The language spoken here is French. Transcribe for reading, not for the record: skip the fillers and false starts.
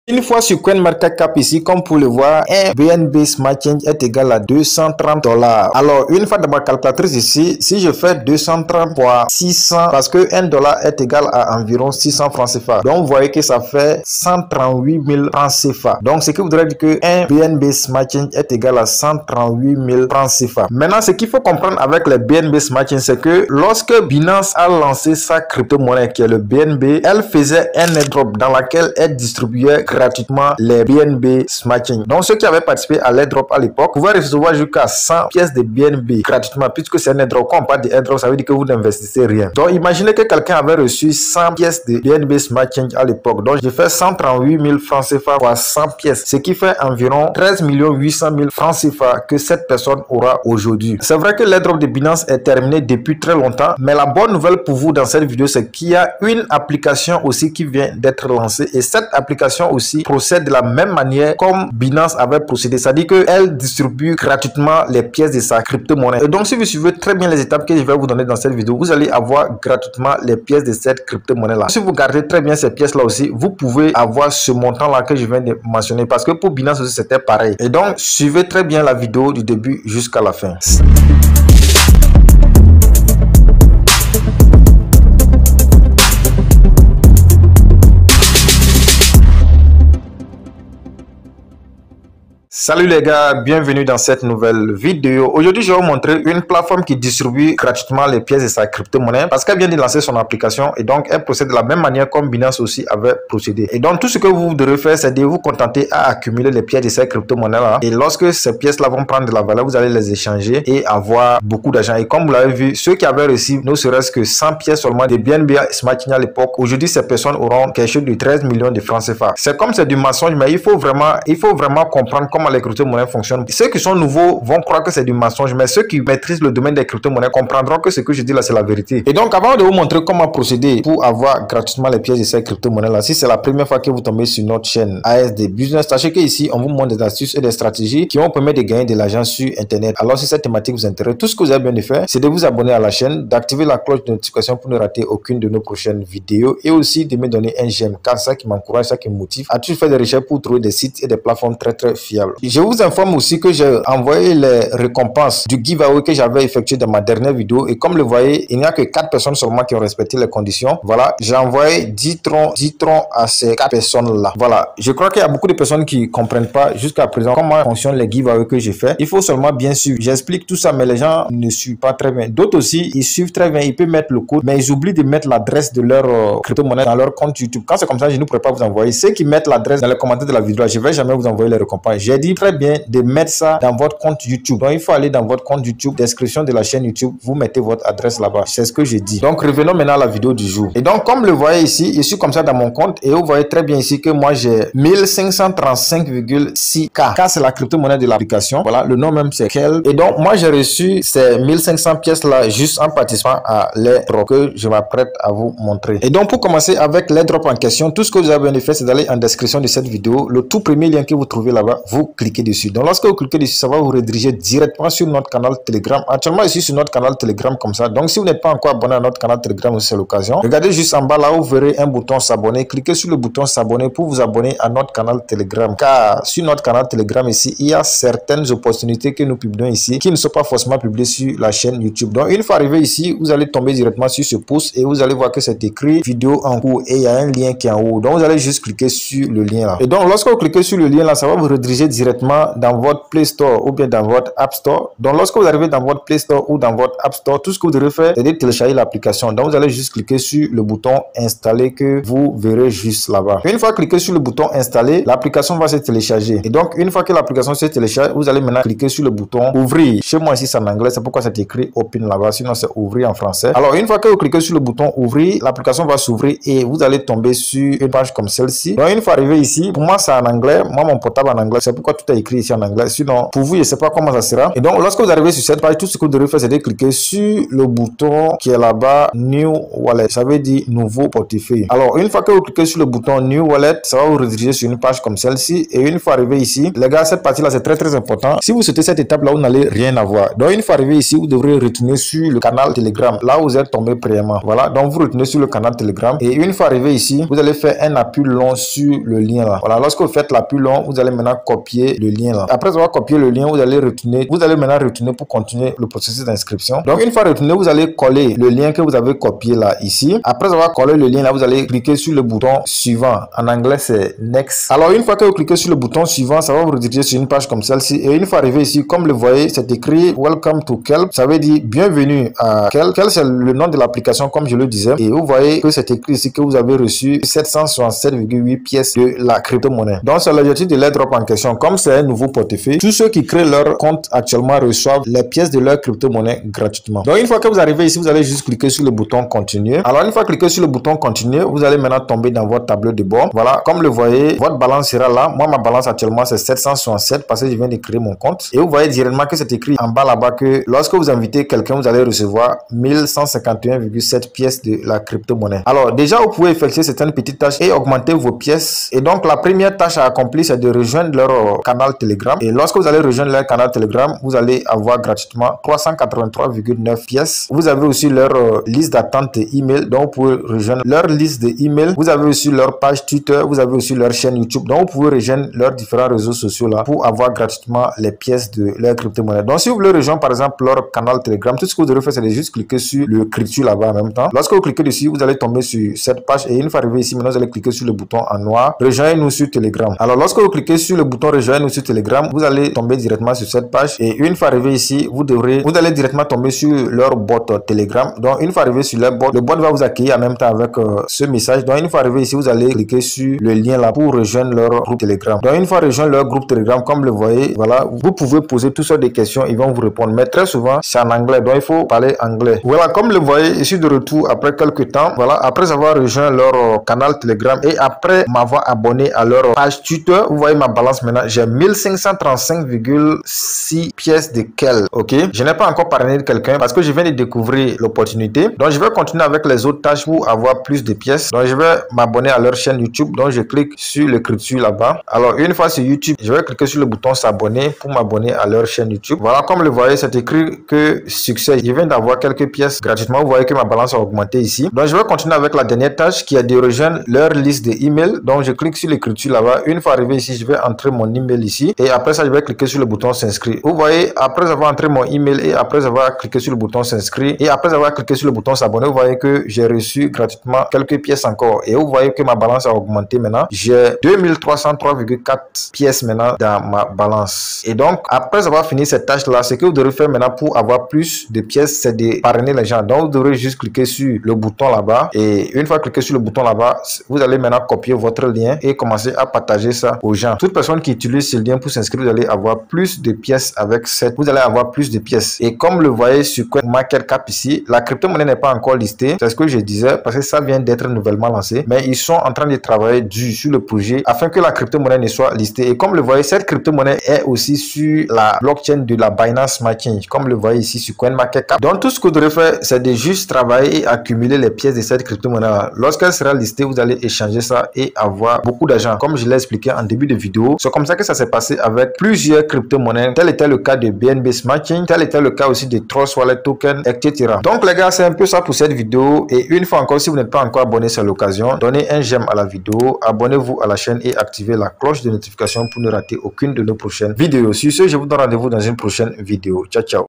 Une fois sur CoinMarketCap ici, comme vous le voir, un BNB Smart Change est égal à $230. Alors, une fois dans ma calculatrice ici, si je fais 230 fois 600, parce que $1 est égal à environ 600 francs CFA. Donc, vous voyez que ça fait 138 000 francs CFA. Donc, ce qui voudrait dire que un BNB Smart Change est égal à 138 000 francs CFA. Maintenant, ce qu'il faut comprendre avec le BNB Smart Change, c'est que lorsque Binance a lancé sa crypto-monnaie qui est le BNB, elle faisait un airdrop dans laquelle elle distribuait gratuitement les BNB Smart Change. Donc ceux qui avaient participé à l'airdrop à l'époque pouvaient recevoir jusqu'à 100 pièces de BNB gratuitement, puisque c'est un airdrop. Quand on parle d'airdrop, ça veut dire que vous n'investissez rien. Donc imaginez que quelqu'un avait reçu 100 pièces de BNB Smart Change à l'époque. Donc j'ai fait 138 000 francs CFA fois 100 pièces, ce qui fait environ 13 800 000 francs CFA que cette personne aura aujourd'hui. C'est vrai que l'airdrop de Binance est terminé depuis très longtemps, mais la bonne nouvelle pour vous dans cette vidéo, c'est qu'il y a une application aussi qui vient d'être lancée, et cette application aussi procède de la même manière comme Binance avait procédé, c'est-à-dire qu'elle distribue gratuitement les pièces de sa crypto-monnaie. Et donc si vous suivez très bien les étapes que je vais vous donner dans cette vidéo, vous allez avoir gratuitement les pièces de cette crypto-monnaie là. Si vous gardez très bien ces pièces là aussi, vous pouvez avoir ce montant là que je viens de mentionner, parce que pour Binance aussi c'était pareil. Et donc suivez très bien la vidéo du début jusqu'à la fin. Salut les gars, bienvenue dans cette nouvelle vidéo. Aujourd'hui, je vais vous montrer une plateforme qui distribue gratuitement les pièces de sa crypto-monnaie parce qu'elle vient de lancer son application et donc elle procède de la même manière comme Binance aussi avait procédé. Et donc tout ce que vous devrez faire, c'est de vous contenter à accumuler les pièces de cette crypto-monnaie là. Et lorsque ces pièces là vont prendre de la valeur, vous allez les échanger et avoir beaucoup d'argent. Et comme vous l'avez vu, ceux qui avaient reçu ne serait-ce que 100 pièces seulement de BNB Smart Change à l'époque, aujourd'hui ces personnes auront quelque chose de 13 millions de francs CFA. C'est comme c'est du mensonge, mais il faut vraiment comprendre comment les crypto-monnaies fonctionnent. Ceux qui sont nouveaux vont croire que c'est du mensonge, mais ceux qui maîtrisent le domaine des crypto-monnaies comprendront que ce que je dis là c'est la vérité. Et donc avant de vous montrer comment procéder pour avoir gratuitement les pièces de ces crypto-monnaies là, si c'est la première fois que vous tombez sur notre chaîne ASD Business, sachez que ici on vous montre des astuces et des stratégies qui vont permettre de gagner de l'argent sur internet. Alors si cette thématique vous intéresse, tout ce que vous avez besoin de faire, c'est de vous abonner à la chaîne, d'activer la cloche de notification pour ne rater aucune de nos prochaines vidéos, et aussi de me donner un j'aime, car ça qui m'encourage, ça qui me motive à toujours faire des recherches pour trouver des sites et des plateformes très fiables. Je vous informe aussi que j'ai envoyé les récompenses du giveaway que j'avais effectué dans ma dernière vidéo, et comme le voyez, il n'y a que 4 personnes seulement qui ont respecté les conditions. Voilà, j'ai envoyé 10 troncs à ces 4 personnes là. Voilà, je crois qu'il y a beaucoup de personnes qui comprennent pas jusqu'à présent comment fonctionnent les giveaways que j'ai fait. Il faut seulement bien suivre. J'explique tout ça, mais les gens ne suivent pas très bien. D'autres aussi, ils suivent très bien, ils peuvent mettre le code, mais ils oublient de mettre l'adresse de leur crypto-monnaie dans leur compte YouTube. Quand c'est comme ça, je ne pourrais pas vous envoyer. Ceux qui mettent l'adresse dans les commentaires de la vidéo, je vais jamais vous envoyer les récompenses. J'ai dit très bien de mettre ça dans votre compte YouTube. Donc il faut aller dans votre compte YouTube, description de la chaîne YouTube, vous mettez votre adresse là-bas. C'est ce que j'ai dit. Donc revenons maintenant à la vidéo du jour. Et donc comme le voyez ici, je suis comme ça dans mon compte, et vous voyez très bien ici que moi j'ai 1535,6 K. K c'est la crypto-monnaie de l'application. Voilà, le nom même c'est Kel. Et donc moi j'ai reçu ces 1500 pièces là juste en participant à l'airdrop que je m'apprête à vous montrer. Et donc pour commencer avec l'airdrop en question, tout ce que vous avez besoin de faire, c'est d'aller en description de cette vidéo. Le tout premier lien que vous trouvez là-bas, vous cliquez dessus. Donc lorsque vous cliquez dessus, ça va vous rediriger directement sur notre canal Telegram. Actuellement, je suis sur notre canal Telegram comme ça. Donc si vous n'êtes pas encore abonné à notre canal Telegram, c'est l'occasion. Regardez juste en bas là, vous verrez un bouton s'abonner. Cliquez sur le bouton s'abonner pour vous abonner à notre canal Telegram. Car sur notre canal Telegram ici, il y a certaines opportunités que nous publions ici qui ne sont pas forcément publiées sur la chaîne YouTube. Donc une fois arrivé ici, vous allez tomber directement sur ce post et vous allez voir que c'est écrit vidéo en cours, et il y a un lien qui est en haut. Donc vous allez juste cliquer sur le lien là. Et donc lorsque vous cliquez sur le lien là, ça va vous rediriger directement dans votre Play Store ou bien dans votre App Store. Donc lorsque vous arrivez dans votre Play Store ou dans votre App Store, tout ce que vous devez faire, c'est de télécharger l'application. Donc vous allez juste cliquer sur le bouton installer que vous verrez juste là-bas. Une fois cliqué sur le bouton installer, l'application va se télécharger. Et donc une fois que l'application se télécharge, vous allez maintenant cliquer sur le bouton ouvrir. Chez moi ici c'est en anglais, c'est pourquoi c'est écrit open là-bas, sinon c'est ouvrir en français. Alors une fois que vous cliquez sur le bouton ouvrir, l'application va s'ouvrir et vous allez tomber sur une page comme celle-ci. Donc une fois arrivé ici, pour moi c'est en anglais, moi mon portable en anglais, c'est pourquoi pas tout est écrit ici en anglais. Sinon, pour vous, je ne sais pas comment ça sera. Et donc, lorsque vous arrivez sur cette page, tout ce que vous devez faire, c'est de cliquer sur le bouton qui est là-bas, New Wallet. Ça veut dire nouveau portefeuille. Alors, une fois que vous cliquez sur le bouton New Wallet, ça va vous rediriger sur une page comme celle-ci. Et une fois arrivé ici, les gars, cette partie-là, c'est très important. Si vous sautez cette étape-là, vous n'allez rien avoir. Donc, une fois arrivé ici, vous devrez retourner sur le canal Telegram. Là où vous êtes tombé préalablement. Voilà. Donc, vous retournez sur le canal Telegram. Et une fois arrivé ici, vous allez faire un appui long sur le lien là. Voilà. Lorsque vous faites l'appui long, vous allez maintenant copier le lien là. Après avoir copié le lien, vous allez maintenant retourner pour continuer le processus d'inscription. Donc, une fois retourné, vous allez coller le lien que vous avez copié là, ici. Après avoir collé le lien là, vous allez cliquer sur le bouton suivant. En anglais, c'est Next. Alors, une fois que vous cliquez sur le bouton suivant, ça va vous rediriger sur une page comme celle-ci. Et une fois arrivé ici, comme le voyez, c'est écrit Welcome to Kelp. Ça veut dire bienvenue à Kelp. Kelp, c'est le nom de l'application, comme je le disais. Et vous voyez que c'est écrit ici que vous avez reçu 767,8 pièces de la crypto-monnaie. Donc, c'est l'objectif de l'airdrop en question. Comme c'est un nouveau portefeuille, tous ceux qui créent leur compte actuellement reçoivent les pièces de leur crypto-monnaie gratuitement. Donc, une fois que vous arrivez ici, vous allez juste cliquer sur le bouton continuer. Alors, une fois cliqué sur le bouton continuer, vous allez maintenant tomber dans votre tableau de bord. Voilà, comme le voyez, votre balance sera là. Moi, ma balance actuellement, c'est 767 parce que je viens de créer mon compte. Et vous voyez directement que c'est écrit en bas là-bas que lorsque vous invitez quelqu'un, vous allez recevoir 1151,7 pièces de la crypto-monnaie. Alors, déjà, vous pouvez effectuer certaines petites tâches et augmenter vos pièces. Et donc, la première tâche à accomplir, c'est de rejoindre leur canal Telegram. Et lorsque vous allez rejoindre leur canal Telegram, vous allez avoir gratuitement 383,9 pièces. Vous avez aussi leur liste d'attente email, donc vous pouvez rejoindre leur liste de email. Vous avez aussi leur page Twitter, vous avez aussi leur chaîne YouTube, donc vous pouvez rejoindre leurs différents réseaux sociaux là pour avoir gratuitement les pièces de leur crypto-monnaie. Donc, si vous voulez rejoindre par exemple leur canal Telegram, tout ce que vous devez faire, c'est de juste cliquer sur le crypto là-bas en même temps. Lorsque vous cliquez dessus, vous allez tomber sur cette page et une fois arrivé ici, maintenant vous allez cliquer sur le bouton en noir, rejoignez-nous sur Telegram. Alors, lorsque vous cliquez sur le bouton rejoignez-nous sur Telegram, vous allez tomber directement sur cette page et une fois arrivé ici, vous allez directement tomber sur leur bot Telegram. Donc, une fois arrivé sur leur bot, le bot va vous accueillir en même temps avec ce message. Donc, une fois arrivé ici, vous allez cliquer sur le lien là pour rejoindre leur groupe Telegram. Donc, une fois rejoindre leur groupe Telegram, comme le voyez, voilà, vous pouvez poser toutes sortes de questions, ils vont vous répondre. Mais très souvent, c'est en anglais, donc il faut parler anglais. Voilà, comme le voyez, je suis de retour après quelques temps. Voilà, après avoir rejoint leur canal Telegram et après m'avoir abonné à leur page Twitter, vous voyez ma balance maintenant, j'ai 1535,6 pièces de Kelp. Ok, je n'ai pas encore parrainé de quelqu'un parce que je viens de découvrir l'opportunité. Donc, je vais continuer avec les autres tâches pour avoir plus de pièces. Donc, je vais m'abonner à leur chaîne YouTube. Donc, je clique sur le crypto là-bas. Alors, une fois sur YouTube, je vais cliquer sur le bouton s'abonner pour m'abonner à leur chaîne YouTube. Voilà, comme le voyez, c'est écrit que succès. Je viens d'avoir quelques pièces gratuitement. Vous voyez que ma balance a augmenté ici. Donc, je vais continuer avec la dernière tâche qui est de rejoindre leur liste de emails. Donc, je clique sur le crypto là-bas. Une fois arrivé ici, je vais entrer mon email ici. Et après ça, je vais cliquer sur le bouton s'inscrire. Vous voyez, après avoir entré mon email et après avoir cliqué sur le bouton s'inscrire et après avoir cliqué sur le bouton s'abonner, vous voyez que j'ai reçu gratuitement quelques pièces encore. Et vous voyez que ma balance a augmenté maintenant. J'ai 2303,4 pièces maintenant dans ma balance. Et donc, après avoir fini cette tâche-là, ce que vous devrez faire maintenant pour avoir plus de pièces, c'est de parrainer les gens. Donc, vous devrez juste cliquer sur le bouton là-bas. Et une fois cliqué sur le bouton là-bas, vous allez maintenant copier votre lien et commencer à partager ça aux gens. Toute personne qui utilise ce lien pour s'inscrire, vous allez avoir plus de pièces avec cette. Vous allez avoir plus de pièces. Et comme le voyez sur CoinMarketCap ici, la crypto-monnaie n'est pas encore listée. C'est ce que je disais parce que ça vient d'être nouvellement lancé. Mais ils sont en train de travailler dur sur le projet afin que la crypto-monnaie ne soit listée. Et comme le voyez, cette crypto-monnaie est aussi sur la blockchain de la Binance Smart Chain. Comme le voyez ici sur CoinMarketCap. Donc tout ce que vous devrez faire, c'est de juste travailler et accumuler les pièces de cette crypto-monnaie. Lorsqu'elle sera listée, vous allez échanger ça et avoir beaucoup d'argent. Comme je l'ai expliqué en début de vidéo, c'est comme ça que ça s'est passé avec plusieurs crypto-monnaies. Tel était le cas de BNB Smart Chain, tel était le cas aussi de Trust Wallet Token, etc. Donc les gars, c'est un peu ça pour cette vidéo. Et une fois encore, si vous n'êtes pas encore abonné, c'est l'occasion. Donnez un j'aime à la vidéo, abonnez-vous à la chaîne et activez la cloche de notification pour ne rater aucune de nos prochaines vidéos. Sur ce, je vous donne rendez-vous dans une prochaine vidéo. Ciao, ciao.